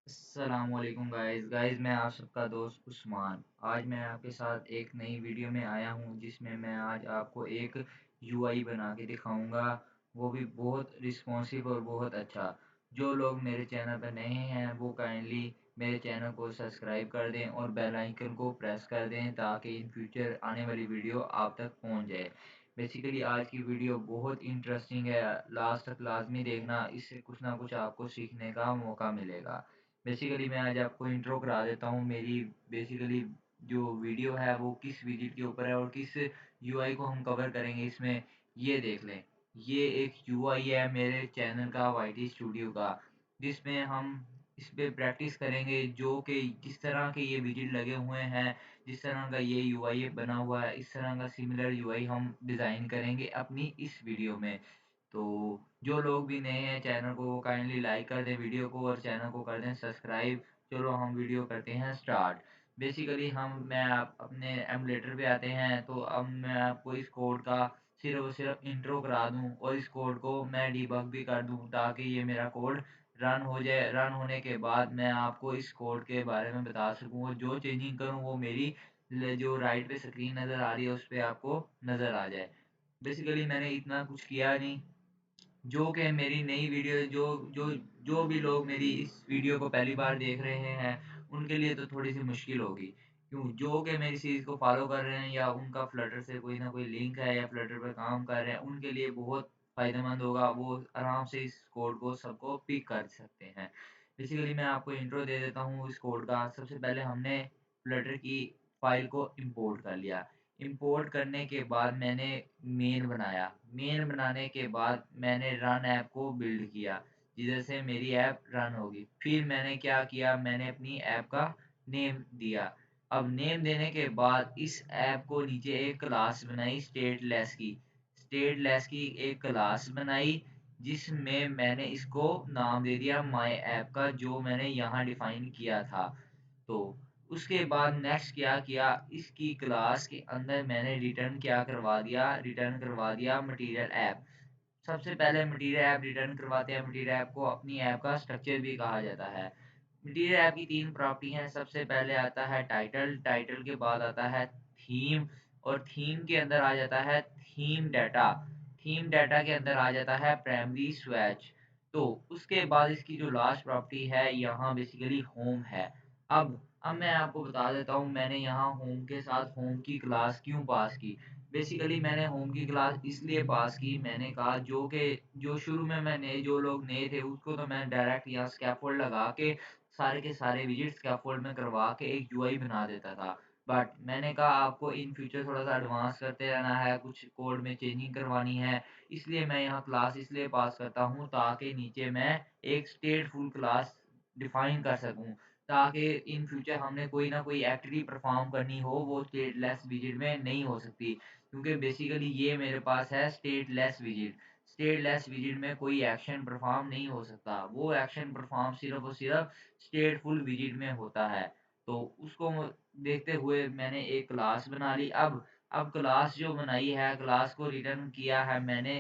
अस्सलामुअलैकुम गाइस मैं आप सबका दोस्त उस्मान। आज मैं आपके साथ एक नई वीडियो में आया हूं जिसमें मैं आज आपको एक यूआई बना के दिखाऊंगा, वो भी बहुत रिस्पॉन्सिव और बहुत अच्छा। जो लोग मेरे चैनल पर नए हैं वो काइंडली मेरे चैनल को सब्सक्राइब कर दें और बेल आइकन को प्रेस कर दें ताकि इन फ्यूचर आने वाली वीडियो आप तक पहुंच जाए। बेसिकली आज की वीडियो बहुत इंटरेस्टिंग है, लास्ट तक लाजमी देखना, इससे कुछ ना कुछ आपको सीखने का मौका मिलेगा। बेसिकली मैं आज आपको इंट्रो करा देता हूँ। मेरी बेसिकली जो वीडियो है वो किस विजिट के ऊपर है और किस यूआई को हम कवर करेंगे इसमें, ये देख लें। ये एक यूआई है मेरे चैनल का, वाईटी स्टूडियो का, जिसमें हम इस पे प्रैक्टिस करेंगे जो कि जिस तरह के ये विजिट लगे हुए हैं, जिस तरह का ये यूआई बना हुआ है, इस तरह का सिमिलर यूआई हम डिज़ाइन करेंगे अपनी इस वीडियो में। तो जो लोग भी नए हैं चैनल को वो काइंडली लाइक कर दें वीडियो को और चैनल को कर दें सब्सक्राइब। चलो हम वीडियो करते हैं स्टार्ट। बेसिकली मैं आप अपने एमुलेटर पे आते हैं, तो अब मैं आपको इस कोड का सिर्फ और सिर्फ इंट्रो करा दूं और इस कोड को मैं डिबग भी कर दूं ताकि ये मेरा कोड रन हो जाए। रन होने के बाद मैं आपको इस कोड के बारे में बता सकूं और जो चेंजिंग करूं वो मेरी जो राइट पे स्क्रीन नज़र आ रही है उस पर आपको नज़र आ जाए। बेसिकली मैंने इतना कुछ किया नहीं। जो कि मेरी नई वीडियो जो जो जो भी लोग मेरी इस वीडियो को पहली बार देख रहे हैं उनके लिए तो थोड़ी सी मुश्किल होगी। क्यों? जो कि मेरी सीरीज़ को फॉलो कर रहे हैं या उनका फ्लटर से कोई ना कोई लिंक है या फ्लटर पर काम कर रहे हैं उनके लिए बहुत फ़ायदेमंद होगा, वो आराम से इस कोड को सबको पिक कर सकते हैं। बेसिकली मैं आपको इंट्रो दे देता हूँ इस कोड का। सबसे पहले हमने फ्लटर की फ़ाइल को इंपोर्ट कर लिया। इंपोर्ट करने के बाद मैंने मेन बनाया। मेन बनाने के बाद मैंने रन ऐप को बिल्ड किया जिधर से मेरी ऐप रन होगी। फिर मैंने क्या किया, मैंने अपनी ऐप का नेम दिया। अब नेम देने के बाद इस ऐप को नीचे एक क्लास बनाई स्टेटलेस की एक क्लास बनाई जिसमें मैंने इसको नाम दे दिया माय ऐप का, जो मैंने यहाँ डिफाइन किया था। तो उसके बाद नेक्स्ट क्या किया, इसकी क्लास के अंदर मैंने रिटर्न करवा दिया मटेरियल ऐप। सबसे पहले मटेरियल ऐप रिटर्न करवाते हैं। मटेरियल ऐप को अपनी ऐप का स्ट्रक्चर भी कहा जाता है। मटेरियल ऐप की तीन प्रॉपर्टी हैं। सबसे पहले आता है टाइटल, टाइटल के बाद आता है थीम, और थीम के अंदर आ जाता है थीम डाटा, थीम डाटा के अंदर आ जाता है प्राइमरी स्वेच। तो उसके बाद इसकी जो लास्ट प्रॉपर्टी है यहाँ बेसिकली होम है। अब मैं आपको बता देता हूँ मैंने यहाँ होम के साथ होम की क्लास क्यों पास की। बेसिकली मैंने होम की क्लास इसलिए पास की, मैंने कहा जो शुरू में मैंने जो लोग नए थे उसको तो मैं डायरेक्ट यहाँ स्कैफोल्ड लगा के सारे के सारे विजिट स्कैफोल्ड में करवा के एक यूआई बना देता था। बट मैंने कहा आपको इन फ्यूचर थोड़ा सा एडवांस करते रहना है, कुछ कोड में चेंजिंग करवानी है, इसलिए मैं यहाँ क्लास इसलिए पास करता हूँ ताकि नीचे मैं एक स्टेटफुल क्लास डिफाइन कर सकूँ, ताकि इन फ्यूचर हमने कोई ना कोई एक्टिविटी परफॉर्म करनी हो वो स्टेटलेस विजिट में नहीं हो सकती। क्योंकि बेसिकली ये मेरे पास है स्टेटलेस विजिट। स्टेटलेस विजिट में कोई एक्शन परफॉर्म नहीं हो सकता, वो एक्शन परफॉर्म सिर्फ और सिर्फ स्टेटफुल विजिट में होता है। तो उसको देखते हुए मैंने एक क्लास बना ली। अब क्लास जो बनाई है, क्लास को रिटर्न किया है मैंने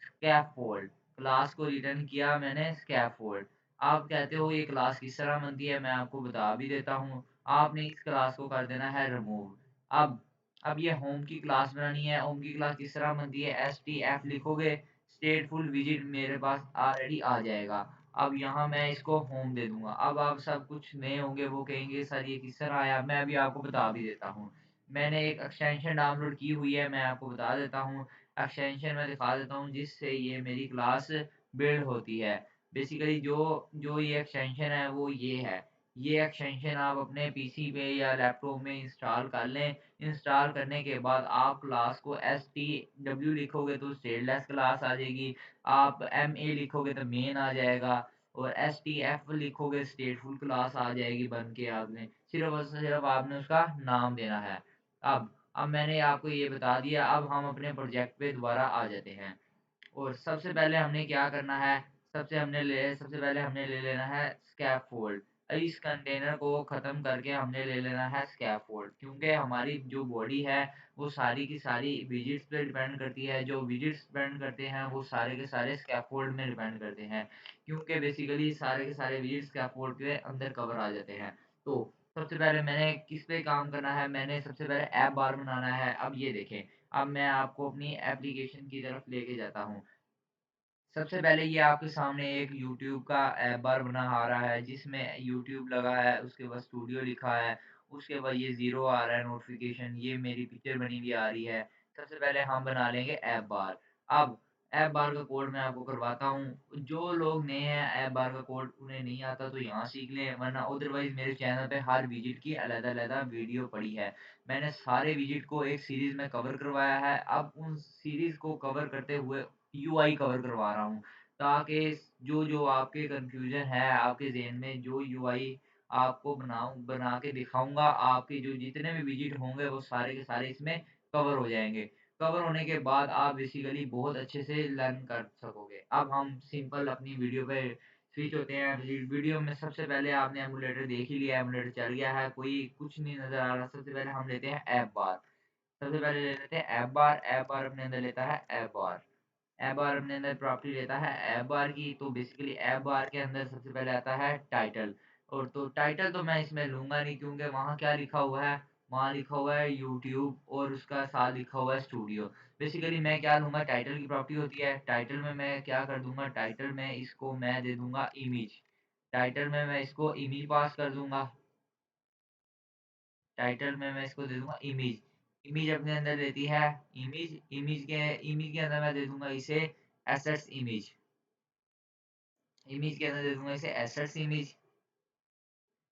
स्कैफोल्ड, क्लास को रिटर्न किया मैंने स्कैफोल्ड। आप कहते हो ये क्लास किस तरह बनती है, मैं आपको बता भी देता हूँ। आपने इस क्लास को कर देना है रिमूव। अब अब ये होम की क्लास बनानी है। होम की क्लास किस तरह बनती है, एस टी एफ लिखोगे, स्टेटफुल विजिट मेरे पास ऑलरेडी आ जाएगा। अब यहाँ मैं इसको होम दे दूंगा। अब आप सब कुछ नए होंगे वो कहेंगे सर ये किस तरह आया, मैं अभी आपको बता भी देता हूँ। मैंने एक एक्सटेंशन डाउनलोड की हुई है, मैं आपको बता देता हूँ। एक्सटेंशन मैं दिखा देता हूँ जिससे ये मेरी क्लास बिल्ड होती है। बेसिकली जो जो ये एक्सटेंशन है वो ये है। ये एक्सटेंशन आप अपने पीसी पे या लैपटॉप में इंस्टॉल कर लें। इंस्टॉल करने के बाद आप क्लास को एस टी डब्ल्यू लिखोगे तो स्टेटलेस क्लास आ जाएगी। आप एम ए लिखोगे तो मेन आ जाएगा, और एस टी एफ लिखोगे स्टेटफुल क्लास आ जाएगी बन के। आपने सिर्फ और सिर्फ आपने उसका नाम देना है। अब मैंने आपको ये बता दिया। अब हम अपने प्रोजेक्ट पे दोबारा आ जाते हैं। और सबसे पहले हमने क्या करना है, सबसे पहले हमने ले लेना है स्कैफोल्ड। इस कंटेनर को ख़त्म करके हमने ले लेना है स्कैफोल्ड, क्योंकि हमारी जो बॉडी है वो सारी की सारी विजिट्स पे डिपेंड करती है। जो विजिट्स डिपेंड करते हैं वो सारे के सारे स्कैफोल्ड में डिपेंड करते हैं, क्योंकि बेसिकली सारे के सारे विजिट्स स्कैफोल्ड के अंदर कवर आ जाते हैं। तो सबसे पहले मैंने किस पे काम करना है, मैंने सबसे पहले ऐप बार बनाना है। अब ये देखें, अब मैं आपको अपनी एप्लीकेशन की तरफ लेके जाता हूँ। सबसे पहले ये आपके सामने एक यूट्यूब का ऐप बार बना आ रहा है, जिसमें यूट्यूब लगा है, उसके बाद स्टूडियो लिखा है, उसके बाद ये ज़ीरो आ रहा है नोटिफ़िकेशन, ये मेरी पिक्चर बनी हुई आ रही है। सबसे पहले हम बना लेंगे ऐप बार। अब ऐप बार का कोड मैं आपको करवाता हूँ। जो लोग नए हैं ऐप बार का कोड उन्हें नहीं आता तो यहाँ सीख लें, वरना अदरवाइज़ मेरे चैनल पे हर विजिट की अलग-अलग वीडियो पड़ी है। मैंने सारे विजिट को एक सीरीज़ में कवर करवाया है। अब उन सीरीज़ को कवर करते हुए यूआई कवर करवा रहा हूँ, ताकि जो आपके कन्फ्यूजन है आपके ज़हन में, जो यूआई आपको बना के दिखाऊँगा, आपके जो जितने भी विजिट होंगे वो सारे के सारे इसमें कवर हो जाएँगे। कवर होने के बाद आप बेसिकली बहुत अच्छे से लर्न कर सकोगे। अब हम सिंपल अपनी वीडियो पे स्विच होते हैं। वीडियो में सबसे पहले आपने एमुलेटर देख ही लिया, एमुलेटर चल गया है, कोई कुछ नहीं नज़र आ रहा। सबसे पहले हम लेते हैं ऐप बार। सबसे पहले ले लेते हैं ऐप बार अपने अंदर लेता है ऐप बार। ऐप बार अपने अंदर प्रॉपर्टी लेता है ऐप बार की। तो बेसिकली ऐप बार के अंदर सबसे पहले आता है टाइटल। और तो टाइटल तो मैं इसमें लूँगा नहीं, क्योंकि वहाँ क्या लिखा हुआ है, वहाँ लिखा हुआ है यूट्यूब और उसका साथ लिखा हुआ है स्टूडियो। बेसिकली मैं क्या लूँगा, टाइटल की प्रॉपर्टी होती है, टाइटल में मैं क्या कर दूँगा, टाइटल में इसको मैं दे दूँगा इमेज। टाइटल में मैं इसको इमेज पास कर दूँगा। टाइटल में मैं इसको दे दूँगा इमेज। इमेज अपने अंदर लेती है इमेज। इमेज के अंदर मैं दे दूँगा इसे एसेट्स इमेज। इमेज के अंदर दे दूँगा इसे एसेट्स इमेज।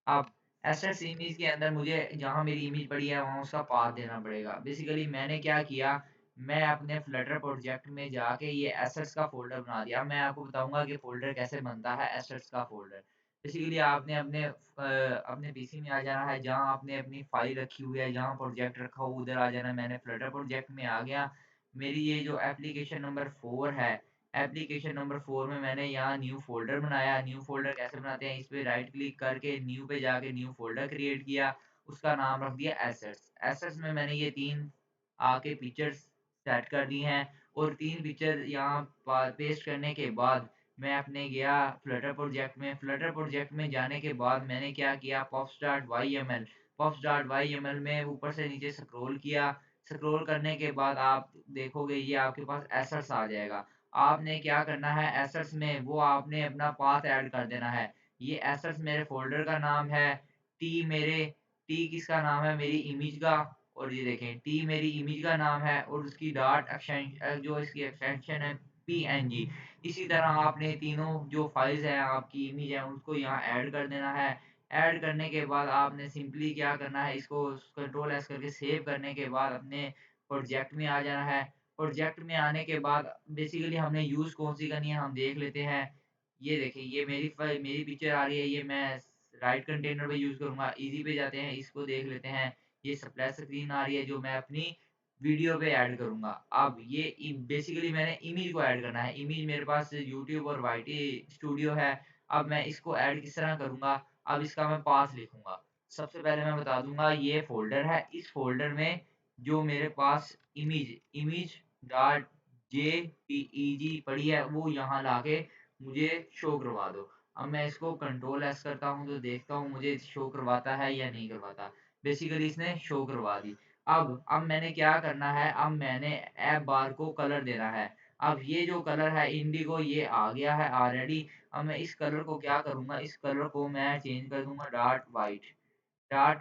अब एसेट्स इमेज के अंदर मुझे जहाँ मेरी इमेज पड़ी है वहाँ उसका पाथ देना पड़ेगा। बेसिकली मैंने क्या किया, मैं अपने फ्लटर प्रोजेक्ट में जाके ये एसेट्स का फ़ोल्डर बना दिया। मैं आपको बताऊँगा कि फ़ोल्डर कैसे बनता है एसेट्स का फ़ोल्डर। बेसिकली आपने अपने पीसी में आ जाना है, जहाँ आपने अपनी फ़ाइल रखी हुई है, जहाँ प्रोजेक्ट रखा हो उधर आ जाना है। मैंने फ्लटर प्रोजेक्ट में आ गया। मेरी ये जो एप्लीकेशन नंबर 4 है, एप्लीकेशन नंबर 4 में मैंने यहाँ न्यू फ़ोल्डर बनाया। न्यू फ़ोल्डर कैसे बनाते हैं, इस पे राइट क्लिक करके न्यू पे जाके न्यू फ़ोल्डर क्रिएट किया। उसका नाम रख दिया एसेट्स। एसेट्स में मैंने ये 3 आके पिक्चर्स सेट कर दी हैं, और 3 पिक्चर यहाँ पेस्ट करने के बाद मैं अपने गया फ्लटर प्रोजेक्ट में। फ्लटर प्रोजेक्ट में जाने के बाद मैंने क्या किया, पफ्स.yml में ऊपर से नीचे स्क्रॉल किया। स्क्रॉल करने के बाद आप देखोगे ये आपके पास एसेट्स आ जाएगा। आपने क्या करना है, एसेट्स में वो आपने अपना पाथ ऐड कर देना है। ये एसेट्स मेरे फ़ोल्डर का नाम है। टी किसका नाम है, मेरी इमेज का। और ये देखें टी मेरी इमेज का नाम है, और उसकी जो इसकी एक्सटेंशन है पीएनजी। इसी तरह आपने तीनों जो फाइल्स हैं आपकी इमेज है उसको यहाँ ऐड कर देना है। ऐड करने के बाद आपने सिंपली क्या करना है, इसको कंट्रोल एस करके सेव करने के बाद अपने प्रोजेक्ट में आ जाना है। प्रोजेक्ट में आने के बाद बेसिकली हमने यूज़ कौन सी करनी है हम देख लेते हैं। ये देखिए ये मेरी पिक्चर आ रही है, ये मैं राइट कंटेनर पे यूज़ करूँगा। इजी पे जाते हैं, इसको देख लेते हैं। ये स्प्लैश स्क्रीन आ रही है जो मैं अपनी वीडियो पे ऐड करूँगा। अब ये बेसिकली मैंने इमेज को ऐड करना है। इमेज मेरे पास यूट्यूब और वाईटी स्टूडियो है। अब मैं इसको ऐड किस तरह करूँगा, अब इसका मैं पाथ लिखूँगा। सबसे पहले मैं बता दूँगा ये फ़ोल्डर है, इस फ़ोल्डर में जो मेरे पास इमेज डॉट जेपीईजी पड़ी है वो यहाँ लाके मुझे शो करवा दो। अब मैं इसको कंट्रोल एस करता हूँ तो देखता हूँ मुझे शो करवाता है या नहीं करवाता। बेसिकली इसने शो करवा दी। अब मैंने क्या करना है, अब मैंने ऐप बार को कलर देना है। अब ये जो कलर है इंडिगो ये आ गया है ऑलरेडी। अब मैं इस कलर को क्या करूँगा, इस कलर को मैं चेंज कर दूँगा डॉट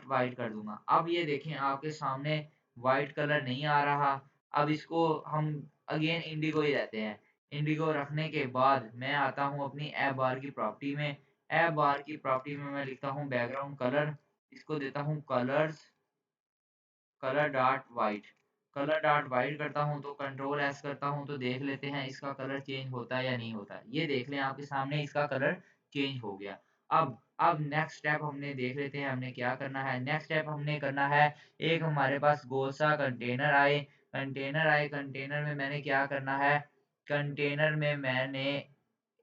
वाइट कर दूँगा। अब ये देखें आपके सामने वाइट कलर नहीं आ रहा। अब इसको हम अगेन इंडिगो ही रहते हैं। इंडिगो रखने के बाद मैं आता हूँ अपनी ऐप बार की प्रॉपर्टी में। ऐप बार की प्रॉपर्टी में मैं लिखता हूँ बैकग्राउंड कलर, इसको देता हूँ कलर डॉट वाइट करता हूँ तो कंट्रोल एस करता हूँ तो देख लेते हैं इसका कलर चेंज होता है या नहीं होता। ये देख लें आपके सामने इसका कलर चेंज हो गया। अब नेक्स्ट स्टेप हमने देख लेते हैं हमने क्या करना है। नेक्स्ट स्टेप हमने करना है, एक हमारे पास गोल सा कंटेनर आए। कंटेनर में मैंने क्या करना है, कंटेनर में मैंने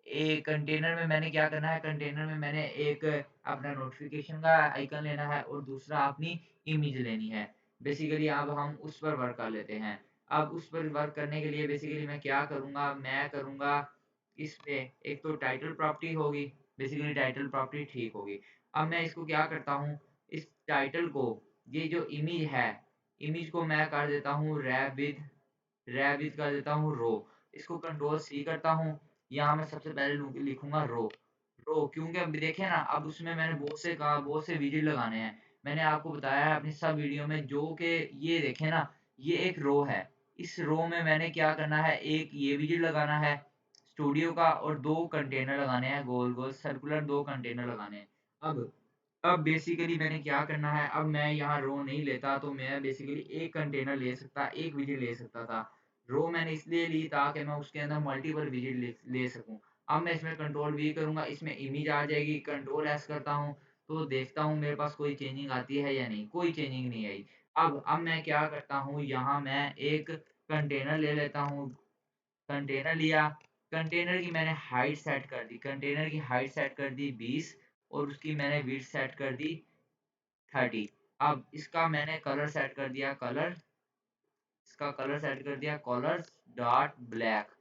एक कंटेनर में मैंने क्या करना है, कंटेनर में मैंने एक अपना नोटिफिकेशन का आइकन लेना है और दूसरा अपनी इमेज लेनी है। बेसिकली अब हम उस पर वर्क कर लेते हैं। अब उस पर वर्क करने के लिए बेसिकली मैं क्या करूँगा, मैं करूँगा इसमें एक तो टाइटल प्रॉपर्टी होगी, बेसिकली टाइटल प्रॉपर्टी ठीक होगी। अब मैं इसको क्या करता हूँ, इस टाइटल को, ये जो इमेज है, इमेज को मैं कर देता हूँ रैविथ कर देता हूँ रो। इसको कंट्रोल सी करता हूँ। यहाँ मैं सबसे पहले लिखूंगा रो। रो क्योंकि अब देखे ना, अब उसमें मैंने बहुत से विजिट लगाने हैं। मैंने आपको बताया है अपनी सब वीडियो में, जो कि ये देखे ना, ये एक रो है। इस रो में मैंने क्या करना है, एक ये विजिट लगाना है स्टूडियो का और दो कंटेनर लगाने हैं, गोल गोल सर्कुलर दो कंटेनर लगाने हैं। अब बेसिकली मैंने क्या करना है, अब मैं यहाँ रो नहीं लेता तो मैं बेसिकली एक कंटेनर ले सकता, एक विजिट ले सकता था। रो मैंने इसलिए ली ताकि मैं उसके अंदर मल्टीपल विजिट ले सकूं। अब मैं इसमें कंट्रोल वी करूंगा, इसमें इमेज आ जाएगी, कंट्रोल एस करता हूं तो देखता हूं मेरे पास कोई चेंजिंग आती है या नहीं, कोई चेंजिंग नहीं आई। अब मैं क्या करता हूं, यहाँ मैं एक कंटेनर ले लेता हूँ। कंटेनर लिया, कंटेनर की मैंने हाइट सेट कर दी, कंटेनर की हाइट सेट कर दी 20 और उसकी मैंने विड्थ सेट कर दी 30। अब इसका मैंने कलर सेट कर दिया, इसका कलर सेट कर दिया कलर्स डॉट ब्लैक।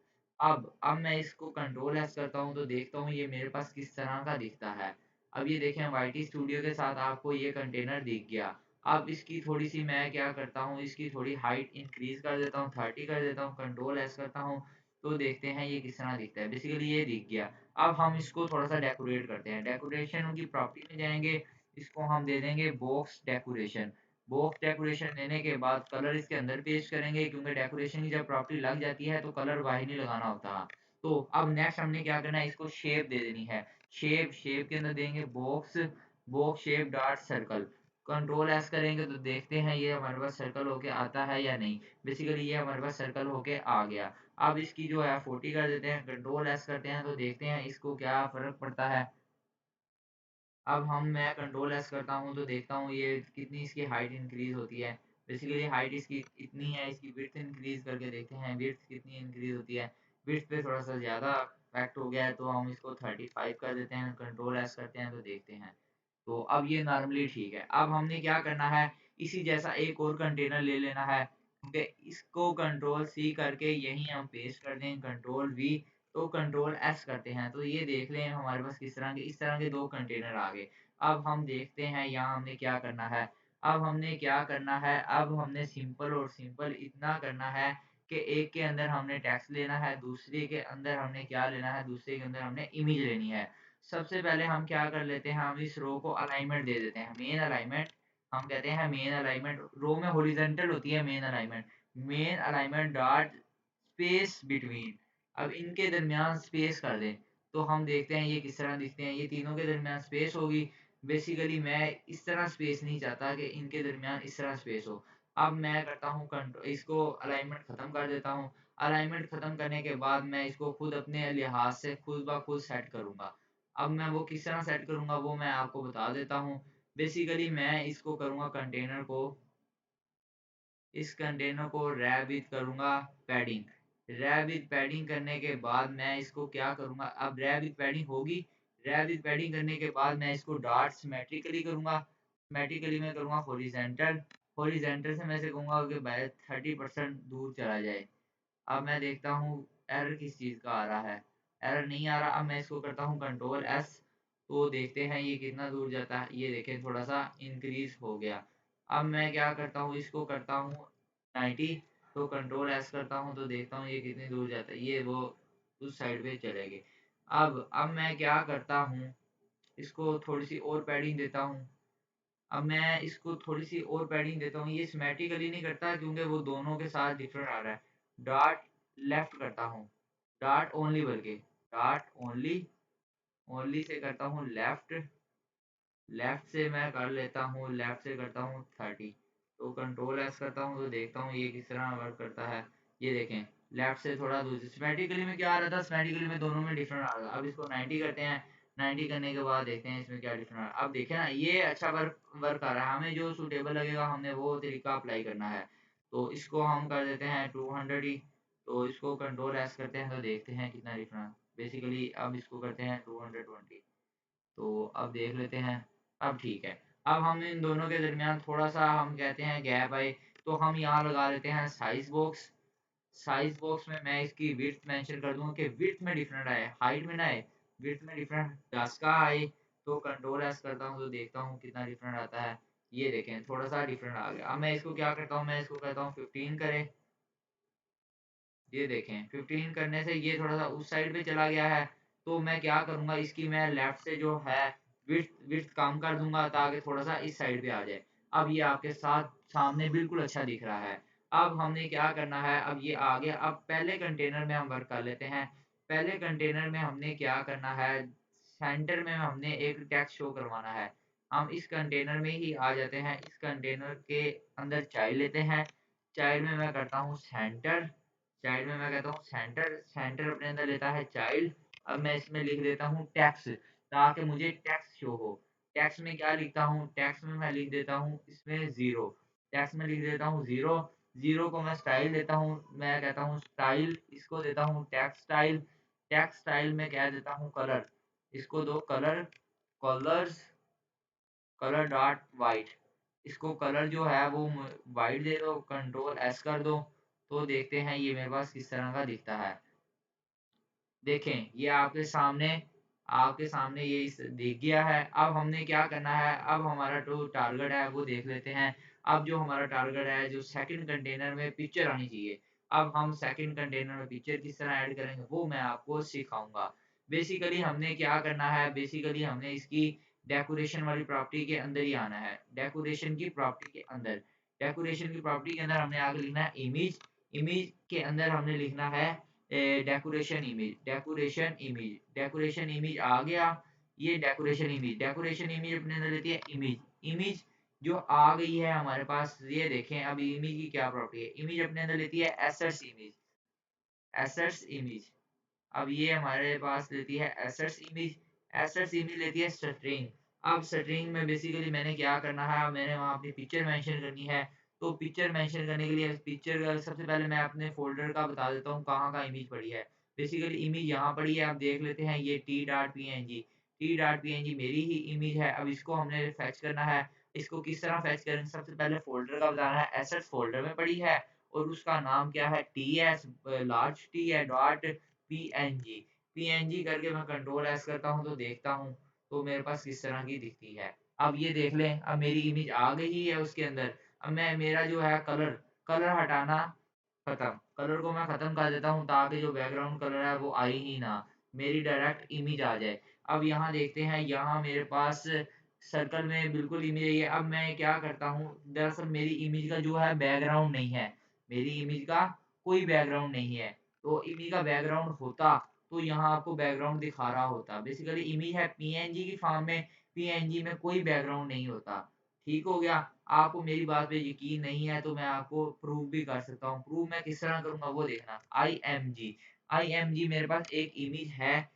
अब मैं इसको कंट्रोल एस करता हूँ तो देखता हूँ ये मेरे पास किस तरह का दिखता है। अब ये देखें वाईटी स्टूडियो के साथ आपको ये कंटेनर दिख गया। अब इसकी थोड़ी सी मैं क्या करता हूँ, इसकी थोड़ी हाइट इंक्रीज कर देता हूँ, 30 कर देता हूँ, कंट्रोल एस करता हूँ तो देखते हैं ये किस तरह दिखता है। बेसिकली ये दिख गया। अब हम इसको थोड़ा सा डेकोरेट करते हैं, डेकोरेशन की प्रॉपर्टी में जाएंगे, इसको हम दे देंगे बॉक्स डेकोरेशन। बॉक्स डेकोरेशन देने के बाद कलर इसके अंदर पेस्ट करेंगे, क्योंकि डेकोरेशन की जब प्रॉपर्टी लग जाती है तो कलर बाहर नहीं लगाना होता। तो अब नेक्स्ट हमने क्या करना है, इसको शेप दे देनी है। शेप के अंदर देंगे box shape dot circle. Control S करेंगे तो देखते हैं ये हमारे पास सर्कल होके आता है या नहीं। बेसिकली ये हमारे पास सर्कल होके आ गया। अब इसकी जो है 40 कर देते हैं, कंट्रोल एस करते हैं तो देखते हैं इसको क्या फर्क पड़ता है। अब मैं कंट्रोल एस करता हूँ तो देखता हूँ ये कितनी इसकी हाइट इंक्रीज होती है। बेसिकली हाइट इसकी इतनी है, इसकी विड्थ इंक्रीज करके देखते हैं विड्थ कितनी इंक्रीज होती है। विड्थ पे थोड़ा सा ज़्यादा इफेक्ट हो गया है तो हम इसको 35 कर देते हैं, कंट्रोल एस करते हैं तो देखते हैं। तो अब ये नॉर्मली ठीक है। अब हमने क्या करना है, इसी जैसा एक और कंटेनर ले लेना है, क्योंकि इसको कंट्रोल सी करके यहीं हम पेस्ट कर दें, कंट्रोल वी तो कंट्रोल एस करते हैं तो ये देख लें हमारे पास किस तरह के, इस तरह के दो कंटेनर आ गए। अब हम देखते हैं यहाँ हमने क्या करना है। अब हमने सिंपल और सिंपल इतना करना है कि एक के अंदर हमने टेक्स्ट लेना है, दूसरे के अंदर हमने क्या लेना है, दूसरे के अंदर हमने इमेज लेनी है। सबसे पहले हम क्या कर लेते हैं, हम इस रो को अलाइनमेंट दे देते हैं, मेन अलाइनमेंट। हम कहते हैं मेन अलाइनमेंट, रो में हॉरिजॉन्टल होती है main alignment dot space between. अब इनके दरमियान स्पेस कर दें तो हम देखते हैं ये किस तरह दिखते हैं, ये तीनों के दरमियान स्पेस होगी। बेसिकली मैं इस तरह स्पेस नहीं चाहता कि इनके दरमियान इस तरह स्पेस हो। अब मैं करता हूँ कंट्रोल, इसको अलाइनमेंट खत्म कर देता हूँ। अलाइनमेंट खत्म करने के बाद मैं इसको खुद अपने लिहाज से खुद ब खुद सेट करूंगा। अब मैं वो किस तरह सेट करूंगा वो मैं आपको बता देता हूँ। बेसिकली मैं इसको करूंगा कंटेनर को, इस कंटेनर को रैप विद करूंगा पैडिंग। रैप विद पैडिंग करने के बाद मैं इसको क्या करूंगा, अब रैप विद पैडिंग होगी। रैप विद पैडिंग करने के बाद मैं इसको डॉट सिमेट्रिकली करूंगा। सिमेट्रिकली मैं करूंगा हॉरिजॉन्टल। हॉरिजॉन्टल से मैं इसे कहूंगा कि भाई 30% दूर चला जाए। अब मैं देखता हूँ एरर किस चीज़ का आ रहा है, एरर नहीं आ रहा। अब मैं इसको करता हूँ कंट्रोल एस तो देखते हैं ये कितना दूर जाता है, ये देखें थोड़ा सा इंक्रीज हो गया। अब मैं क्या करता हूँ, इसको करता हूँ 90 तो कंट्रोल एस करता हूँ तो देखता हूँ ये कितनी दूर जाता है, ये वो उस साइड पे चले गए। अब मैं क्या करता हूँ, इसको थोड़ी सी और पैडिंग देता हूँ। अब मैं इसको थोड़ी सी और पैडिंग देता हूँ, ये सिमेट्रिकली नहीं करता क्योंकि वो दोनों के साथ डिफरेंट आ रहा है। डॉट लेफ्ट करता हूँ, डॉट ओनली बल्कि डॉट ओनली, ओनली से करता हूँ लेफ्ट। लेफ्ट से मैं कर लेता हूँ, लेफ्ट से करता हूँ 30 तो कंट्रोल एस करता हूँ तो देखता हूँ ये किस तरह वर्क करता है। ये देखें लेफ्ट से थोड़ा दूर, सिमेट्रिकली में क्या आ रहा था, सिमेट्रिकली में दोनों में डिफरेंट आ रहा था। अब इसको 90 करते हैं, 90 करने के बाद देखते हैं इसमें क्या डिफरेंट आ रहा है। अब देखें ना ये अच्छा वर्क आ रहा है, हमें जो सूटेबल लगेगा हमने वो तरीका अप्लाई करना है। तो इसको हम कर देते हैं 200 ही, तो इसको कंट्रोल एस करते हैं तो देखते हैं कितना डिफरेंट। बेसिकली अब इसको करते हैं 220। तो अब देख लेते हैं। अब ठीक है। अब हम इन दोनों के दरमियान थोड़ा सा हम कहते हैं गैप आए, तो हम यहाँ लगा देते हैं साइज बॉक्स। साइज बॉक्स में मैं इसकी विड्थ मेंशन कर दूंगा कि विड्थ में डिफरेंट आए, हाइट में ना आए, विड्थ में डिफरेंट 10 का आए। तो कंट्रोल एस करता हूँ तो देखता हूँ कितना डिफरेंट आता है। ये देखें थोड़ा सा डिफरेंट आ गया। अब मैं इसको क्या करता हूँ, मैं इसको कहता हूँ 15 करें। ये देखें 15 करने से ये थोड़ा सा उस साइड पे चला गया है। तो मैं क्या करूंगा, इसकी मैं लेफ्ट से जो है विड्थ विड्थ कम कर दूंगा ताकि थोड़ा सा इस साइड पे आ जाए। अब ये आपके साथ सामने बिल्कुल अच्छा दिख रहा है। अब हमने क्या करना है, अब ये आ गया। अब पहले कंटेनर में हम वर्क कर लेते हैं। पहले कंटेनर में हमने क्या करना है, सेंटर में हमने एक टेक्स्ट शो करवाना है। हम इस कंटेनर में ही आ जाते हैं। इस कंटेनर के अंदर चाइल्ड लेते हैं। चाइल्ड में मैं करता हूँ सेंटर। चाइल्ड में मैं कहता हूँ सेंटर। सेंटर अपने अंदर लेता है चाइल्ड। अब मैं इसमें लिख देता हूँ टैक्स, ताकि मुझे टैक्स शो हो। टैक्स में क्या लिखता हूँ, टैक्स में मैं लिख देता हूँ इसमें जीरो। टैक्स में लिख देता हूँ जीरो। जीरो को मैं स्टाइल देता हूँ, मैं कहता हूँ स्टाइल, इसको देता हूँ टैक्स स्टाइल। टैक्स स्टाइल में क्या देता हूँ कलर, इसको दो colour, colours, colour dot white. इसको कलर जो है वो वाइट दे दो, कंट्रोल एस कर दो। तो देखते हैं ये मेरे पास किस तरह का दिखता है। देखें ये आपके सामने ये दिख गया है। अब हमने क्या करना है, अब हमारा जो टारगेट है वो देख लेते हैं। अब जो हमारा टारगेट है, जो सेकंड कंटेनर में पिक्चर आनी चाहिए। अब हम सेकंड कंटेनर में पिक्चर किस तरह ऐड करेंगे वो मैं आपको सिखाऊंगा। बेसिकली हमने क्या करना है, बेसिकली हमने इसकी डेकोरेशन वाली प्रॉपर्टी के अंदर ही आना है। डेकोरेशन की प्रॉपर्टी के अंदर, डेकोरेशन की प्रॉपर्टी के अंदर हमने आगे लिखना है इमेज। इमेज के अंदर हमने लिखना है decoration image. Decoration image, decoration image आ गया। ये डेकोरेशन इमेज, डेकोरेशन इमेज अपने अंदर लेती है इमेज। इमेज जो आ गई है हमारे पास, ये देखें अब इमेज की क्या प्रॉपर्टी है। इमेज अपने अंदर लेती है एसेट्स इमेज। एसेट्स इमेज, अब ये हमारे पास लेती है एसेट्स इमेज। एसेट्स इमेज लेती है स्ट्रिंग। अब स्ट्रिंग में बेसिकली मैंने क्या करना है, मैंने वहाँ अपनी पिक्चर मेंशन करनी है। तो पिक्चर मेंशन करने के लिए पिक्चर सबसे पहले मैं अपने फोल्डर का बता देता हूँ कहाँ का इमेज पड़ी है। बेसिकली इमेज यहाँ पड़ी है, आप देख लेते हैं ये T dot P N G. T dot P N G मेरी ही इमेज है। अब इसको हमने फेच करना है। इसको किस तरह फेच करेंगे, सबसे पहले फोल्डर का बताना है। एसेट्स फोल्डर में पड़ी है और उसका नाम क्या है, टी एस लार्ज टी है डॉट पीएनजी। पीएनजी करके मैं कंट्रोल एस करता हूँ तो देखता हूँ तो मेरे पास किस तरह की दिखती है। अब ये देख लें, अब मेरी इमेज आ गई है उसके अंदर। अब मैं मेरा जो है कलर, कलर हटाना खत्म, कलर को मैं खत्म कर देता हूँ ताकि जो बैकग्राउंड कलर है वो आई ही ना, मेरी डायरेक्ट इमेज आ जाए। अब यहाँ देखते हैं, यहाँ मेरे पास सर्कल में बिल्कुल इमेज आई है। अब मैं क्या करता हूँ, दरअसल मेरी इमेज का जो है बैकग्राउंड नहीं है। मेरी इमेज का कोई बैकग्राउंड नहीं है। तो इमेज का बैकग्राउंड होता तो यहाँ आपको बैकग्राउंड दिखा रहा होता। बेसिकली इमेज है पीएनजी की फॉर्म में, पीएनजी में कोई बैकग्राउंड नहीं होता। ठीक हो गया। आपको मेरी बात पे यकीन नहीं है तो मैं आपको प्रूव भी कर सकता हूँ। प्रूव मैं किस तरह करूंगा वो देखना। I M G, I M G मेरे पास एक इमेज है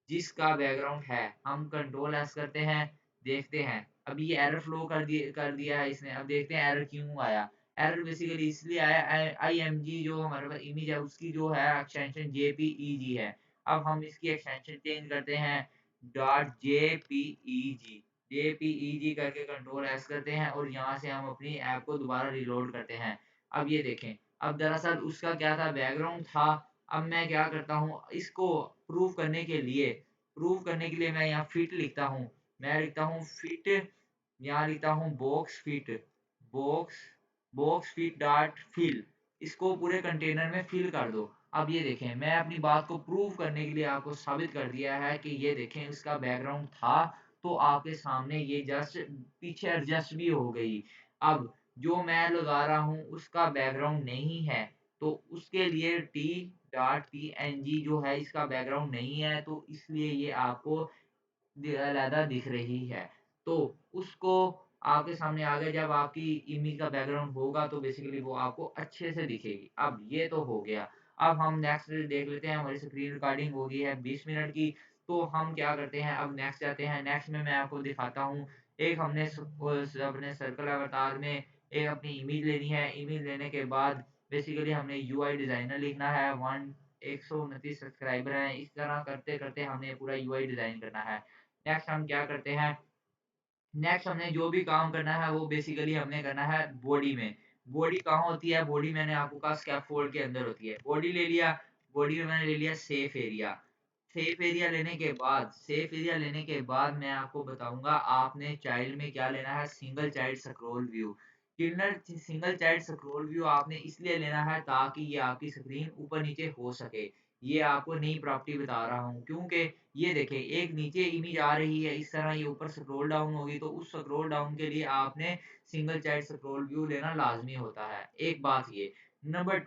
जिसका बैकग्राउंड है। हम कंट्रोल एस करते हैं, देखते हैं अभी ये एरर फ्लो कर दिया है इसने। अब देखते हैं एरर क्यों आया। एरर बेसिकली इसलिए आया, आई एम जी जो हमारे पास इमेज है उसकी जो है एक्सटेंशन जेपीईजी है। अब हम इसकी एक्सटेंशन चेंज करते हैं डॉट जेपीईजी। जेपीईजी करके कंट्रोल एस करते हैं और यहाँ से हम अपनी ऐप को दोबारा रिलोड करते हैं। अब ये देखें, अब दरअसल उसका क्या था, बैकग्राउंड था। अब मैं क्या करता हूँ, इसको प्रूव करने के लिए, प्रूव करने के लिए मैं यहाँ फिट लिखता हूँ। मैं लिखता हूँ फिट, यहाँ लिखता हूँ box fit, box, box fit dot fill. इसको पूरे कंटेनर में फिल कर दो। अब ये देखें, मैं अपनी बात को प्रूव करने के लिए आपको साबित कर दिया है कि ये देखें इसका बैकग्राउंड था तो आपके सामने ये जस्ट पीछे एडजस्ट भी हो गई। अब जो मैं लगा रहा हूँ उसका बैकग्राउंड नहीं है, तो उसके लिए T dot P N G जो है इसका बैकग्राउंड नहीं है, तो इसलिए ये आपको अलहदा दिख रही है। तो उसको आपके सामने आ गया। जब आपकी इमेज का बैकग्राउंड होगा तो बेसिकली वो आपको अच्छे से दिखेगी। अब ये तो हो गया। अब हम नेक्स्ट देख लेते हैं। हमारी स्क्रीन रिकॉर्डिंग हो गई है 20 मिनट की। तो हम क्या करते हैं, अब नेक्स्ट जाते हैं। नेक्स्ट में मैं आपको दिखाता हूँ, एक हमने अपने सर्कल अवतार में एक अपनी इमेज लेनी है। इमेज लेने के बाद बेसिकली हमने यूआई डिजाइनर लिखना है 1 129 सब्सक्राइबर हैं। इस तरह करते करते हमने पूरा यूआई डिजाइन करना है। नेक्स्ट हम क्या करते हैं, नेक्स्ट हमने जो भी काम करना है वो बेसिकली हमने करना है बॉडी में। बॉडी कहाँ होती है, बॉडी मैंने आपको कहा स्कैफोल्ड के अंदर होती है। बॉडी ले लिया, बॉडी में मैंने ले लिया सेफ एरिया। सेफ एरिया लेने के बाद मैं आपको बताऊंगा आपने चाइल्ड में क्या लेना है, single child scroll view. Children single child scroll view आपने इसलिए लेना है ताकि ये आपकी स्क्रीन ऊपर नीचे हो सके। ये आपको नई प्रॉपर्टी बता रहा हूँ क्योंकि ये देखें एक नीचे इमेज आ रही है, इस तरह ये ऊपर स्क्रॉल डाउन होगी, तो उस स्क्रॉल डाउन के लिए आपने सिंगल चाइल्ड स्क्रॉल व्यू लेना लाजमी होता है। एक बात ये। नंबर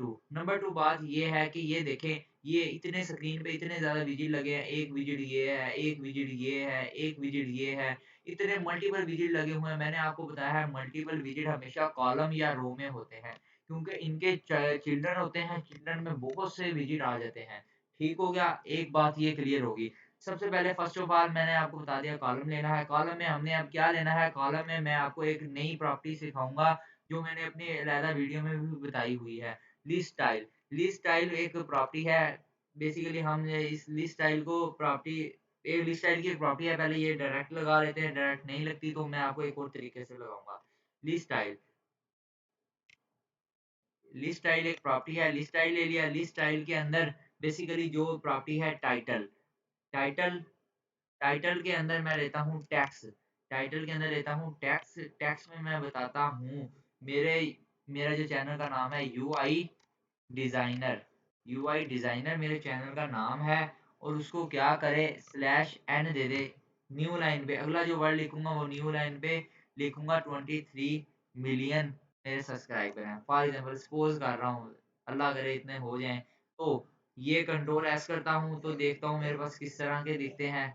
टू बात ये है कि ये देखें ये इतने स्क्रीन पे इतने ज़्यादा विजिट लगे हैं, एक विजिट ये है, एक विजिट ये है, एक विजिट ये है, इतने मल्टीपल विजिट लगे हुए हैं। मैंने आपको बताया है मल्टीपल विजिट हमेशा कॉलम या रो में होते हैं क्योंकि इनके चिल्ड्रन होते हैं, चिल्ड्रन में बहुत से विजिट आ जाते हैं। ठीक हो गया, एक बात ये क्लियर होगी। सबसे पहले फर्स्ट ऑफ ऑल मैंने आपको बता दिया कॉलम लेना है। कॉलम में हमने अब क्या लेना है, कॉलम में मैं आपको एक नई प्रॉपर्टी सिखाऊंगा जो मैंने अपनी अलहदा वीडियो में भी बताई हुई है, लिस्ट स्टाइल। लिस्ट स्टाइल एक प्रॉपर्टी है। बेसिकली हम इस लिस्ट स्टाइल को प्रॉपर्टी, एक लिस्ट स्टाइल की एक प्रॉपर्टी है, पहले ये डायरेक्ट लगा लेते हैं, डायरेक्ट नहीं लगती तो मैं आपको एक और तरीके से लगाऊंगा। लिस्ट स्टाइल, लिस्ट स्टाइल एक प्रॉपर्टी है। लिस्ट स्टाइल ले लिया, लिस्ट स्टाइल के अंदर बेसिकली जो प्रॉपर्टी है टाइटल। टाइटल टाइटल के अंदर मैं लेता हूँ टैक्स। टाइटल के अंदर लेता हूँ टैक्स। टैक्स में मैं बताता हूँ मेरे मेरा जो चैनल का नाम है डिजाइनर यूआई डिजाइनर मेरे चैनल का नाम है। और उसको क्या करे, स्लैश एन दे दे। न्यू लाइन पे अगला जो वर्ड लिखूंगा वो न्यू लाइन पे लिखूंगा 23 मिलियन मेरे सब्सक्राइबर हैं। फॉर एग्जाम्पल सपोज कर रहा हूँ, अल्लाह करे इतने हो जाएं, तो ये कंट्रोल एस करता हूँ तो देखता हूँ मेरे पास किस तरह के दिखते हैं।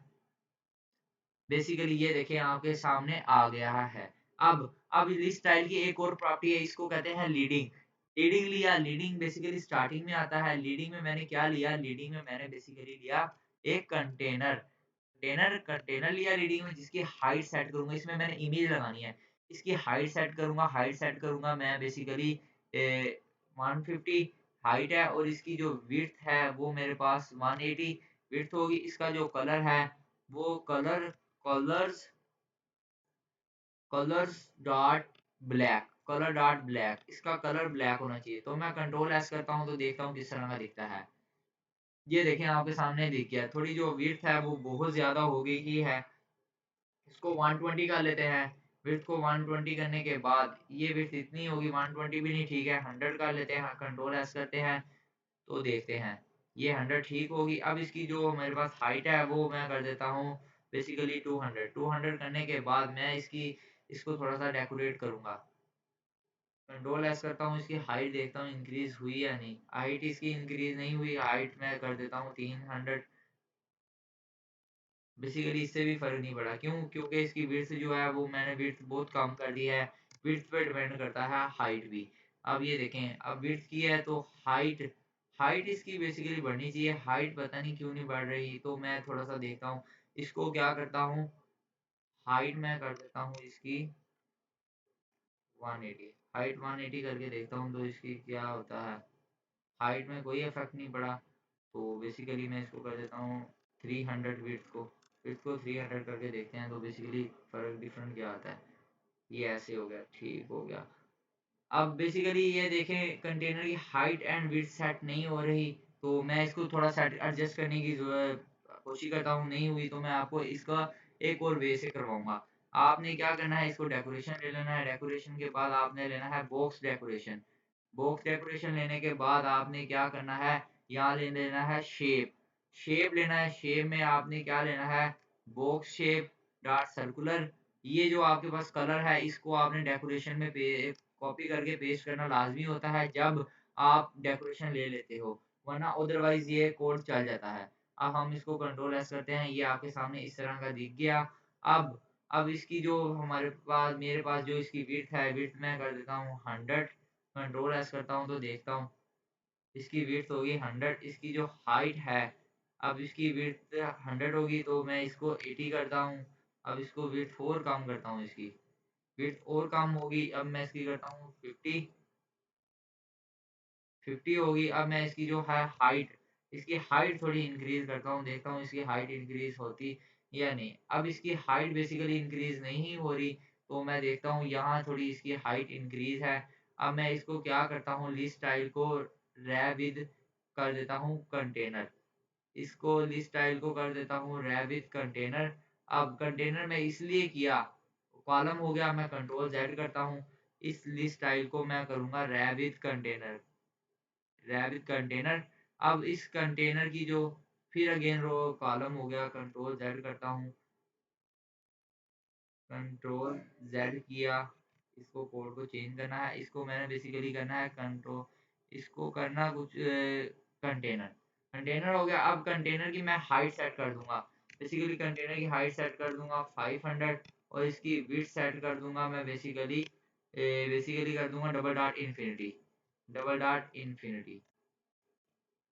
बेसिकली ये देखें आपके सामने आ गया है। अब लिस्ट स्टाइल की एक और प्रॉपर्टी है, इसको कहते हैं लीडिंग। लीडिंग लिया, लीडिंग बेसिकली स्टार्टिंग में आता है। लीडिंग में मैंने क्या लिया, लीडिंग में मैंने बेसिकली लिया एक कंटेनर। कंटेनर लिया लीडिंग में, जिसकी हाइट सेट करूंगा, इसमें मैंने इमेज लगानी है। इसकी हाइट सेट करूंगा, मैं बेसिकली 150 हाइट है और इसकी जो विड्थ है वो मेरे पास 180 विड्थ होगी। इसका जो कलर है वो कलर्स कलर्स डॉट ब्लैक, इसका कलर ब्लैक होना चाहिए। तो मैं कंट्रोल एस करता हूँ तो देखता हूँ किस तरह का दिखता है। ये देखें आपके सामने दिख गया। थोड़ी जो विड्थ है वो बहुत ज्यादा हो गई ही है, इसको 120 कर लेते हैं। विड्थ को 120 करने के बाद ये विड्थ इतनी होगी, 120 भी नहीं, ठीक है 100 कर लेते हैं। कंट्रोल एस करते हैं तो देखते हैं ये 100 ठीक होगी। अब इसकी जो मेरे पास हाइट है वो मैं कर देता हूँ बेसिकली 200 करने के बाद मैं इसको थोड़ा सा डेकोरेट करूंगा। कंट्रोल एस करता हूँ, इसकी हाइट देखता हूँ इंक्रीज हुई या नहीं। हाइट इसकी इंक्रीज नहीं हुई, हाइट मैं कर देता हूँ 300। बेसिकली इससे भी फर्क नहीं पड़ा, क्यों, क्योंकि इसकी विड्थ जो है वो मैंने विड्थ बहुत कम कर दी है। विड्थ पे डिपेंड करता है हाइट भी। अब ये देखें, अब विड्थ की है तो हाइट हाइट इसकी बेसिकली बढ़नी चाहिए। हाइट पता नहीं क्यों नहीं बढ़ रही, तो मैं थोड़ा सा देखता हूँ। इसको क्या करता हूँ, हाइट मैं कर देता हूँ इसकी 180। हाइट 180 करके देखता हूँ तो इसकी क्या होता है। हाइट में कोई इफेक्ट नहीं पड़ा, तो बेसिकली मैं इसको कर देता हूँ 300। विड्थ को 300 करके देखते हैं तो बेसिकली फर्क डिफरेंट क्या आता है। ये ऐसे हो गया, ठीक हो गया। अब बेसिकली ये देखें कंटेनर की हाइट एंड विड्थ सेट नहीं हो रही, तो मैं इसको थोड़ा सा एडजस्ट करने की कोशिश करता हूँ। नहीं हुई तो मैं आपको इसका एक और वे से करवाऊंगा। आपने क्या करना है, इसको डेकोरेशन ले लेना है। डेकोरेशन के बाद आपने लेना है बॉक्स डेकोरेशन। बॉक्स डेकोरेशन लेने के बाद आपने क्या करना है, यहाँ ले लेना है शेप लेना है। शेप में आपने क्या लेना है, बॉक्स शेप डॉट सर्कुलर। ये जो आपके पास कलर है इसको आपने डेकोरेशन में कॉपी करके पेस्ट करना लाजमी होता है जब आप डेकोरेशन ले लेते हो, वरना अदरवाइज ये कोड चल जाता है। अब हम इसको कंट्रोल एस करते हैं, ये आपके सामने इस तरह का दिख गया। अब अब इसकी जो मेरे पास जो इसकी विड्थ है, विड्थ मैं कर देता हूँ 100। कंट्रोल एस करता हूँ तो देखता हूँ इसकी विड्थ होगी 100। इसकी जो हाइट है, अब इसकी विड्थ 100 होगी तो मैं इसको 80 करता हूँ। अब इसको विड्थ और कम करता हूँ, इसकी विड्थ और कम होगी। अब मैं इसकी करता हूँ 50 होगी। अब मैं इसकी जो है हाइट इसकी हाइट थोड़ी इंक्रीज करता हूँ, देखता हूँ इसकी हाइट इंक्रीज होती या नहीं। अब इसकी हाइट बेसिकली इंक्रीज नहीं हो रही, तो मैं देखता हूँ यहाँ थोड़ी इसकी हाइट इंक्रीज है। अब मैं इसको क्या करता हूँ, लिस्ट स्टाइल को रैविद कर देता हूँ कंटेनर। इसको लिस्ट स्टाइल को कर देता हूँ रैविद कंटेनर। अब कंटेनर में इसलिए किया, कॉलम हो गया, मैं कंट्रोल जेड करता हूँ, इस लिस्ट स्टाइल को मैं करूँगा रैविद कंटेनर। Rabbit container. अब इस कंटेनर की जो फिर अगेन रो कॉलम हो गया, कंट्रोल जेड करता हूँ, कंट्रोल जेड किया। इसको कोड को चेंज करना है, इसको मैंने बेसिकली करना है कंट्रोल, इसको करना कुछ कंटेनर। कंटेनर हो गया। अब कंटेनर की मैं हाइट सेट कर दूंगा, बेसिकली कंटेनर की हाइट सेट कर दूंगा 500, और इसकी विड्थ सेट कर दूंगा मैं बेसिकली कर दूंगा double dot infinity, double dot infinity.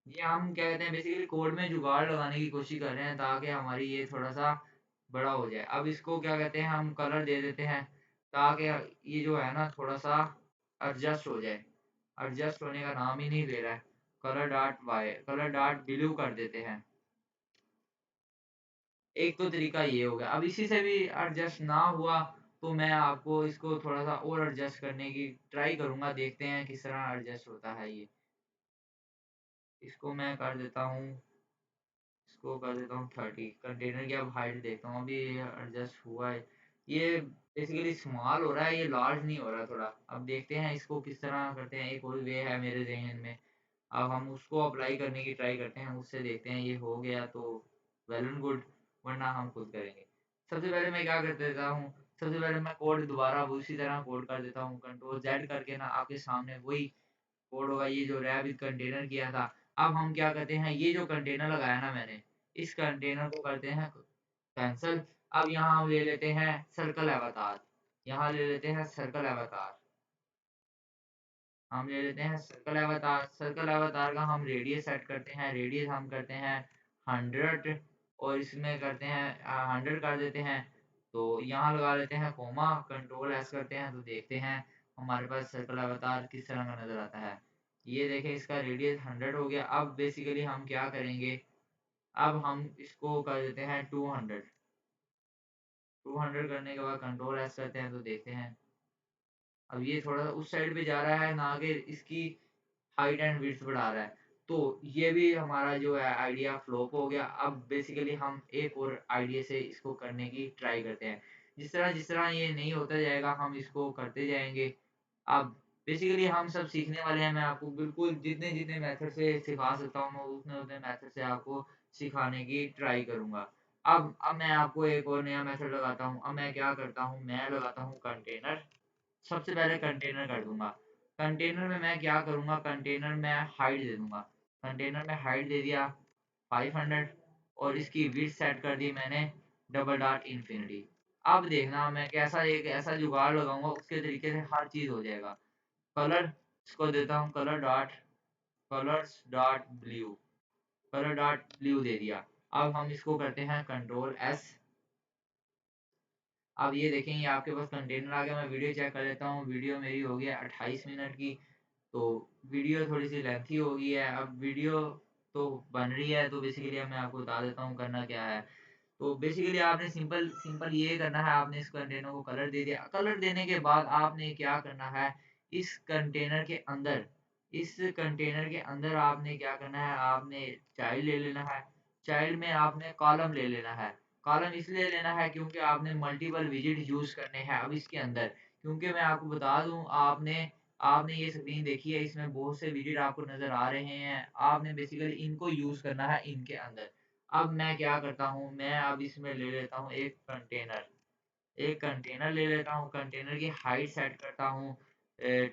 ये हम क्या कहते हैं, बेसिकली कोड में जुगाड़ लगाने की कोशिश कर रहे हैं ताकि हमारी ये थोड़ा सा बड़ा हो जाए। अब इसको क्या कहते हैं, हम कलर दे देते हैं ताकि ये जो है ना थोड़ा सा एडजस्ट हो जाए। एडजस्ट होने का नाम ही नहीं ले रहा है। कलर डॉट ब्लू कर देते हैं। एक तो तरीका ये हो गया। अब इसी से भी एडजस्ट ना हुआ तो मैं आपको इसको थोड़ा सा और एडजस्ट करने की ट्राई करूंगा, देखते हैं किस तरह एडजस्ट होता है ये। इसको मैं कर देता हूँ, इसको कर देता हूँ 30। कंटेनर की अब हाइट देखता हूँ, अभी ये एडजस्ट हुआ है। ये बेसिकली स्मॉल हो रहा है, ये लार्ज नहीं हो रहा थोड़ा। अब देखते हैं इसको किस तरह करते हैं, एक और वे है मेरे जहन में। अब हम उसको अप्लाई करने की ट्राई करते हैं, उससे देखते हैं ये हो गया तो वेल एंड गुड, वरना हम खुद करेंगे। सबसे पहले मैं क्या कर देता हूँ, सबसे पहले मैं कोड दोबारा उसी तरह कोड कर देता हूँ, कंट्रोल जेड करके ना आपके सामने वही कोड होगा, ये जो रैबिट कंटेनर किया था। अब हम क्या करते हैं, ये जो कंटेनर लगाया ना मैंने, इस कंटेनर को करते हैं कैंसिल। अब यहाँ हम ले लेते हैं सर्कल अवतार, यहाँ ले लेते हैं सर्कल अवतार, हम ले लेते हैं सर्कल अवतार। सर्कल अवतार का हम रेडियस सेट करते हैं, रेडियस हम करते हैं 100, और इसमें करते हैं 100 कर देते हैं। तो यहाँ लगा लेते हैं कोमा, कंट्रोल एस करते हैं, तो देखते हैं हमारे पास सर्कल अवतार किस तरह का नजर आता है। ये देखें, इसका रेडियस 100 हो गया। अब बेसिकली हम क्या करेंगे, अब हम इसको कर देते हैं 200। 200 करने के बाद कंट्रोल एस करते हैं, तो देखते हैं अब ये थोड़ा सा उस साइड पे जा रहा है ना कि इसकी हाइट एंड विड्थ बढ़ा रहा है। तो ये भी हमारा जो है आइडिया फ्लॉप हो गया। अब बेसिकली हम एक और आइडिया से इसको करने की ट्राई करते हैं। जिस तरह ये नहीं होता जाएगा हम इसको करते जाएंगे। अब बेसिकली हम सब सीखने वाले हैं, मैं आपको बिल्कुल जितने जितने मेथड से सिखा सकता हूँ मैं उतने उतने मेथड से आपको सिखाने की ट्राई करूंगा। अब मैं आपको एक और नया मेथड लगाता हूँ। अब मैं क्या करता हूँ, मैं लगाता हूँ कंटेनर। सबसे पहले कंटेनर कर दूंगा। कंटेनर में मैं क्या करूंगा, कंटेनर में हाइट दे दूंगा। कंटेनर में हाइट दे दिया 500, और इसकी विड्थ सेट कर दी मैंने डबल डॉट इन्फिनिटी। अब देखना मैं कैसा एक ऐसा जुगाड़ लगाऊंगा, उसके तरीके से हर चीज हो जाएगा। कलर, इसको देता हूँ colour dot, colours dot blue, colour dot blue दे दिया। अब हम इसको करते हैं कंट्रोल एस। अब ये देखें, ये आपके पास कंटेनर आ गया। मैं वीडियो चेक कर लेता हूँ, वीडियो मेरी हो गई है 28 मिनट की। तो वीडियो थोड़ी सी लेंथी हो गई है। अब वीडियो तो बन रही है, तो बेसिकली अब मैं आपको बता देता हूँ करना क्या है। तो बेसिकली आपने सिंपल सिंपल ये करना है, आपने इस कंटेनर को कलर दे दिया। कलर देने के बाद आपने क्या करना है, इस कंटेनर के अंदर, इस कंटेनर के अंदर आपने क्या करना है, आपने चाइल्ड ले लेना है। चाइल्ड में आपने कॉलम ले लेना है। कॉलम इसलिए लेना है क्योंकि आपने मल्टीपल विजिट यूज करने हैं अब इसके अंदर। क्योंकि मैं आपको बता दूं, आपने आपने ये स्क्रीन देखी है, इसमें बहुत से विजिट आपको नजर आ रहे हैं। आपने बेसिकली इनको यूज करना है इनके अंदर। अब मैं क्या करता हूँ, मैं अब इसमें ले लेता हूँ एक कंटेनर, एक कंटेनर ले लेता हूँ। कंटेनर की हाइट सेट करता हूँ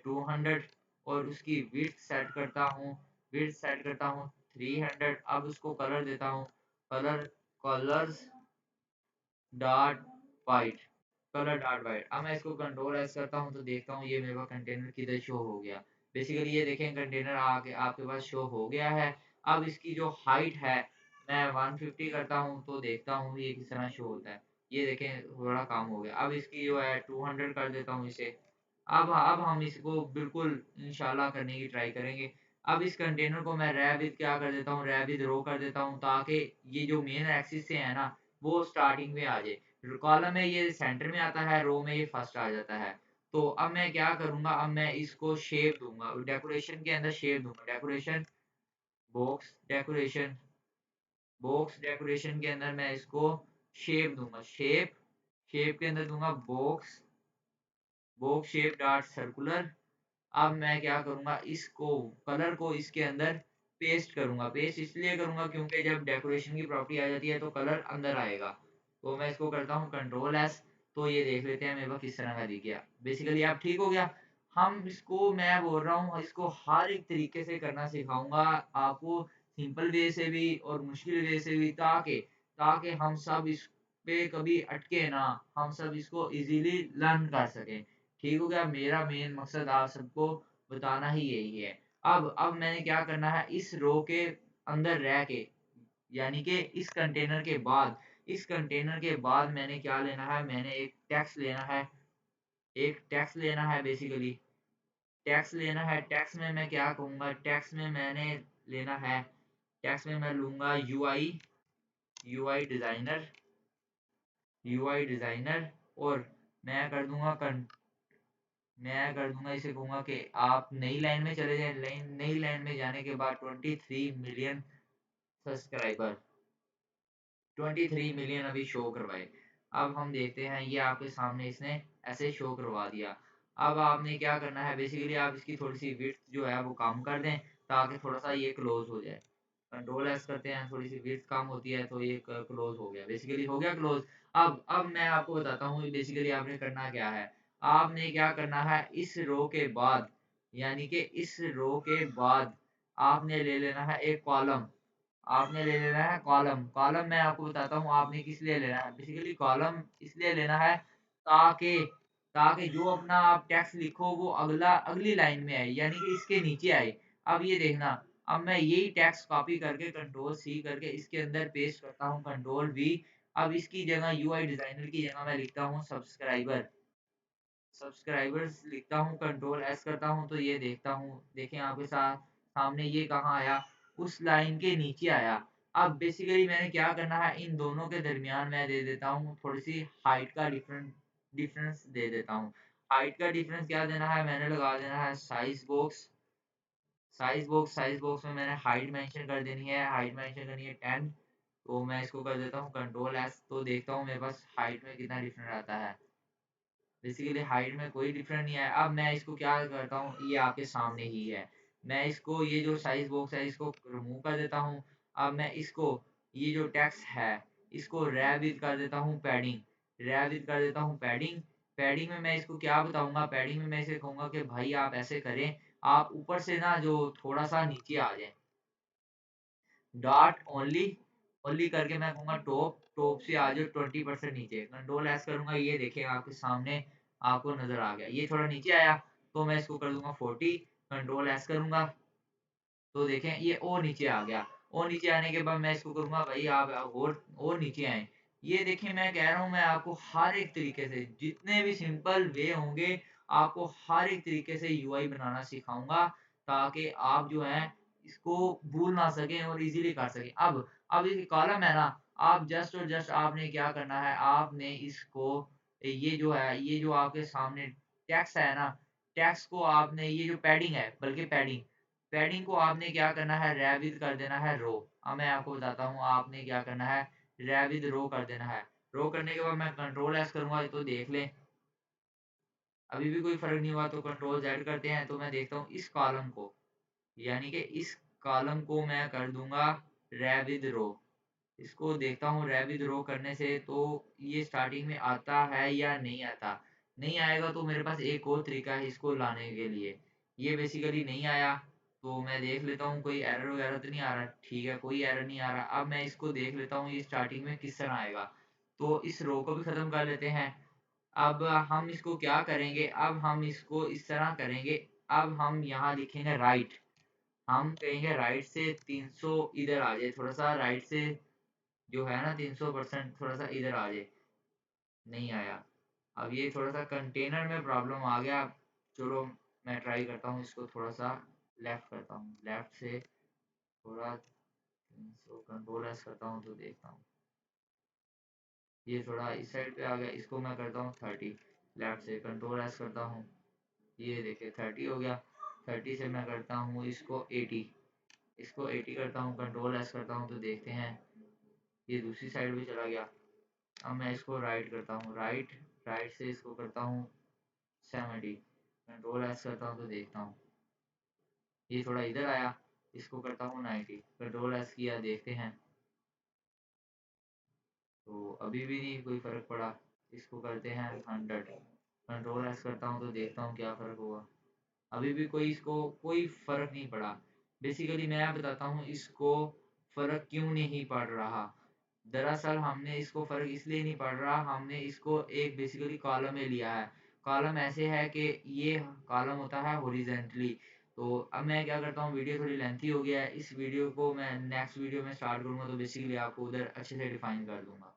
200, और उसकी विड्थ सेट करता हूँ, विड्थ सेट करता हूँ 300। अब उसको कलर देता हूँ, colour, colours dot white, colour dot white. अब मैं इसको कंट्रोल एस करता हूँ, तो देखता हूँ ये मेरे पास कंटेनर किधर शो हो गया। बेसिकली ये देखें, कंटेनर आके आपके पास शो हो गया है। अब इसकी जो हाइट है मैं 150 करता हूँ, तो देखता हूँ ये किस तरह शो होता है। ये देखें थोड़ा काम हो गया। अब इसकी जो है 200 कर देता हूँ इसे। अब हम इसको बिल्कुल इंशाल्लाह करने की ट्राई करेंगे। अब इस कंटेनर को मैं रैप विद क्या कर देता हूँ, रैप विद रो कर देता हूँ, ताकि ये जो मेन एक्सिस से है ना वो स्टार्टिंग में आ जाए। कॉलम में ये सेंटर में आता है, रो में ये फर्स्ट आ जाता है। तो अब मैं क्या करूंगा, अब मैं इसको शेप दूंगा, डेकोरेशन के अंदर शेप दूंगा, डेकोरेशन बॉक्स डेकोरेशन के अंदर मैं इसको शेप दूंगा, शेप के अंदर दूंगा बॉक्स शेप डॉट सर्कुलर। अब मैं क्या करूंगा, इसको कलर को इसके अंदर पेस्ट करूंगा। पेस्ट इसलिए करूंगा क्योंकि जब डेकोरेशन की प्रॉपर्टी आ जाती है तो कलर अंदर आएगा। तो मैं इसको करता हूँ कंट्रोल एस। तो ये देख लेते हैं मेरे पास किस तरह का दिख गया। बेसिकली अब ठीक हो गया। हम इसको, मैं बोल रहा हूँ इसको हर एक तरीके से करना सिखाऊंगा आपको, सिंपल वे से भी और मुश्किल वे से भी, ताकि ताकि हम सब इस पे कभी अटके ना, हम सब इसको इजीली लर्न कर सकें। ठीक हो गया। मेरा मेन मकसद आप सबको बताना ही यही है। अब मैंने क्या करना है, इस रो के अंदर रह के, यानी कि इस कंटेनर के बाद मैंने क्या लेना है, मैंने एक टैक्स लेना है, बेसिकली टैक्स लेना है। टैक्स में मैं क्या कहूँगा, टैक्स में मैंने लेना है, टैक्स में मैं लूंगा यूआई डिजाइनर। और मैं कर दूंगा इसे कहूंगा कि आप नई लाइन में चले जाएं। नई लाइन में जाने के बाद 23 मिलियन सब्सक्राइबर, 23 मिलियन अभी शो करवाए। अब हम देखते हैं, ये आपके सामने इसने ऐसे शो करवा दिया। अब आपने क्या करना है, बेसिकली आप इसकी थोड़ी सी विड्थ जो है वो कम कर दें, ताकि थोड़ा सा ये क्लोज हो जाए। कंट्रोल एस करते हैं, थोड़ी सी विड्थ कम होती है तो ये क्लोज हो गया, बेसिकली हो गया क्लोज। अब मैं आपको बताता हूँ बेसिकली आपने करना क्या है। आपने क्या करना है, इस रो के बाद, यानी कि इस रो के बाद आपने ले लेना है एक कॉलम। आपने ले लेना है कॉलम मैं आपको बताता हूँ आपने किस लिए लेना है। बेसिकली कॉलम इसलिए लेना है ताकि ताकि जो अपना आप टेक्स्ट लिखो वो अगली लाइन में आए, यानी कि इसके नीचे आए। अब ये देखना, अब मैं यही टेक्स्ट कॉपी करके कंट्रोल सी करके इसके अंदर पेस्ट करता हूँ, कंट्रोल वी। अब इसकी जगह यूआई डिजाइनर की जगह मैं लिखता हूँ सब्सक्राइबर्स लिखता हूँ, कंट्रोल एस करता हूँ। तो ये देखता हूँ, देखें आपके साथ सामने ये कहाँ आया, उस लाइन के नीचे आया। अब बेसिकली मैंने क्या करना है, इन दोनों के दरमियान मैं दे देता हूँ थोड़ी सी हाइट का डिफरेंस दे देता हूँ। हाइट का डिफरेंस क्या देना है, मैंने लगा देना है साइज बॉक्स में मैंने हाइट मेंशन कर देनी है, हाइट मेंशन करनी है 10। तो मैं इसको कर देता हूँ कंट्रोल एस। तो देखता हूँ मेरे पास हाइट में कितना डिफरेंस आता है। बेसिकली हाइट में कोई डिफरेंस नहीं है। अब मैं इसको क्या करता हूँ, ये आपके सामने ही है। मैं इसको, ये जो साइज बॉक्स है इसको रिमूव कर देता हूँ। अब मैं इसको, ये जो टेक्स्ट है इसको रैप विद कर देता हूँ पैडिंग। पैडिंग में मैं इसको क्या बताऊंगा, पैडिंग में मैं इसे कहूंगा कि भाई आप ऐसे करें, आप ऊपर से ना जो थोड़ा सा नीचे आ जाए, डॉट ओनली करके मैं कहूंगा टॉप से आ जाओ 20% नीचे। कंट्रोल एस करूंगा, ये देखें आपके सामने आपको नजर आ गया, ये थोड़ा नीचे आया। तो मैं इसको कर दूंगा 40। कंट्रोल एस करूंगा तो देखें ये और नीचे आ गया। और नीचे आने के बाद मैं इसको करूंगा भाई आप और नीचे आए। ये देखिए मैं कह रहा हूँ, मैं आपको हर एक तरीके से जितने भी सिंपल वे होंगे आपको हर एक तरीके से यूआई बनाना सिखाऊंगा, ताकि आप जो है इसको भूल ना सकें और इजीली कर सकें। अब ये कॉलम है ना, आप जस्ट और जस्ट आपने क्या करना है, आपने इसको, ये जो आपके सामने टेक्स्ट है ना, टेक्स्ट को आपने, ये जो पैडिंग है, बल्कि पैडिंग को आपने क्या करना है, रैविद कर देना है रो। अब मैं आपको बताता हूँ आपने क्या करना है, रैविद रो कर देना है। रो करने के बाद मैं कंट्रोल एस करूंगा तो देख लें अभी भी कोई फर्क नहीं हुआ। तो कंट्रोल जेड करते हैं तो मैं देखता हूँ इस कॉलम को, यानी कि इस कॉलम को मैं कर दूंगा रैविद रो। इसको देखता हूँ रैविद रो करने से तो ये स्टार्टिंग में आता है या नहीं आता। नहीं आएगा तो मेरे पास एक और तरीका है इसको लाने के लिए। ये बेसिकली नहीं आया तो मैं देख लेता हूँ कोई एरर वगैरह तो नहीं आ रहा। ठीक है, कोई एरर नहीं आ रहा। अब मैं इसको देख लेता हूँ ये स्टार्टिंग में किस तरह आएगा। तो इस रो को भी खत्म कर लेते हैं। अब हम इसको क्या करेंगे, अब हम इसको इस तरह करेंगे। अब हम यहाँ लिखेंगे राइट, हम कहेंगे राइट से 300 इधर आ जाए, थोड़ा सा राइट से जो है ना 300% थोड़ा सा इधर आ जाए। नहीं आया। अब ये थोड़ा सा कंटेनर में प्रॉब्लम आ गया। चलो मैं ट्राई करता हूँ इसको थोड़ा सा लेफ्ट करता हूँ, लेफ्ट से थोड़ा 300 कंट्रोल एस करता हूँ तो देखता हूँ ये थोड़ा इस साइड पे आ गया। इसको मैं करता हूँ 30, लेफ्ट से कंट्रोल एस करता हूँ, ये देखिए 30 हो गया। 30 से मैं करता हूँ इसको 80, इसको 80 करता हूँ, कंट्रोल एस करता हूँ तो देखते हैं ये दूसरी साइड पे चला गया। अब मैं इसको राइट करता हूँ, राइट राइट से इसको करता हूँ 70, कंट्रोल एस करता हूँ तो देखता हूँ ये थोड़ा इधर आया। इसको करता हूँ 90, कंट्रोल एस किया, देखते हैं तो अभी भी नहीं कोई फ़र्क पड़ा। इसको करते हैं 100, कंट्रोल एस करता हूँ तो देखता हूँ क्या फ़र्क हुआ। अभी भी कोई इसको कोई फ़र्क नहीं पड़ा। बेसिकली मैं बताता हूँ इसको फ़र्क क्यों नहीं पड़ रहा। दरअसल हमने इसको फ़र्क इसलिए नहीं पड़ रहा, हमने इसको एक बेसिकली कॉलम में लिया है। कॉलम ऐसे है कि ये कॉलम होता है हॉरिज़ॉन्टली। तो अब मैं क्या करता हूँ, वीडियो थोड़ी लेंथी हो गया है, इस वीडियो को मैं नेक्स्ट वीडियो में स्टार्ट करूँगा तो बेसिकली आपको उधर अच्छे से डिफ़ाइन कर दूँगा।